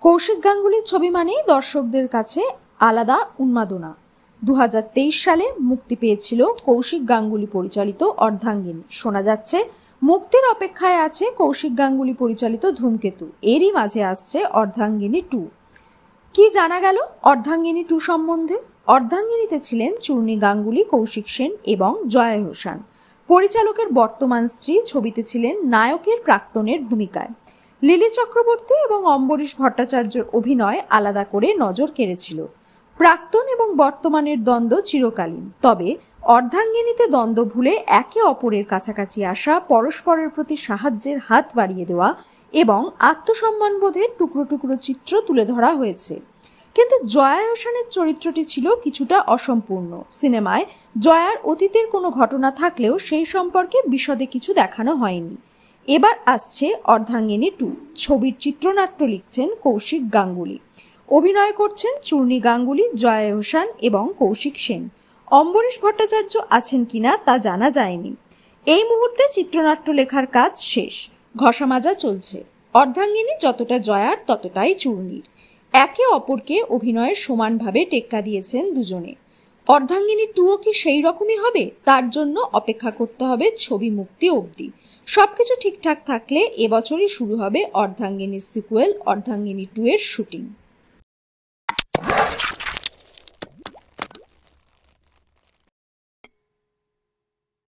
কৌশিক গাঙ্গুলির ছবি মানেই দর্শকদের কাছে আলাদা উন্মাদনা। 2023 সালে মুক্তি পেয়েছিল কৌশিক গাঙ্গুলি পরিচালিত অর্ধাঙ্গিনী। শোনা যাচ্ছে মুক্তির অপেক্ষায় আছে কৌশিক গাঙ্গুলি পরিচালিত ধূমকেতু। এরই মাঝে আসছে অর্ধাঙ্গিনী 2। কি জানা গেল অর্ধাঙ্গিনী 2 সম্বন্ধে? অর্ধাঙ্গিনীতে ছিলেন চূর্ণী গাঙ্গুলি, কৌশিক সেন এবং জয়া হোসান। পরিচালকের বর্তমান স্ত্রী ছবিতে ছিলেন নায়কের প্রাক্তনের ভূমিকায়। লিলি চক্রবর্তী এবং অম্বরীশ ভট্টাচার্যের অভিনয় আলাদা করে নজর কেড়েছিল। প্রাক্তন এবং বর্তমানের দ্বন্দ্ব চিরকালীন, তবে অর্ধাঙ্গিনীতে দ্বন্দ্ব ভুলে একে অপরের কাছাকাছি আসা, পরস্পরের প্রতি সাহায্যের হাত বাড়িয়ে দেওয়া এবং আত্মসম্মানবোধের টুকরো টুকরো চিত্র তুলে ধরা হয়েছে। কিন্তু জয়া হোসানের চরিত্রটি ছিল কিছুটা অসম্পূর্ণ। সিনেমায় জয়ার অতীতের কোনো ঘটনা থাকলেও সেই সম্পর্কে বিশদে কিছু দেখানো হয়নি। এবার আসছে অর্ধাঙ্গিনী 2। ছবির চিত্রনাট্য লিখছেন কৌশিক গাঙ্গুলি। অভিনয় করছেন চূর্ণী গাঙ্গুলি, জয়া হোসান এবং কৌশিক সেন। অম্বরীশ ভট্টাচার্য আছেন কিনা তা জানা যায়নি। এই মুহূর্তে চিত্রনাট্য লেখার কাজ শেষ, ঘষা মাজা চলছে। অর্ধাঙ্গিনী যতটা জয়ার ততটাই চূর্ণীর। একে অপরকে অভিনয়ের সমানভাবে টেক্কা দিয়েছেন দুজনে। অর্ধাঙ্গিনী 2ও কি সেই রকমই হবে? তার জন্য অপেক্ষা করতে হবে ছবি মুক্তি অবধি। সবকিছু ঠিকঠাক থাকলে এবছরই শুরু হবে অর্ধাঙ্গিনীর সিকুয়েল অর্ধাঙ্গিনী 2 এর শুটিং।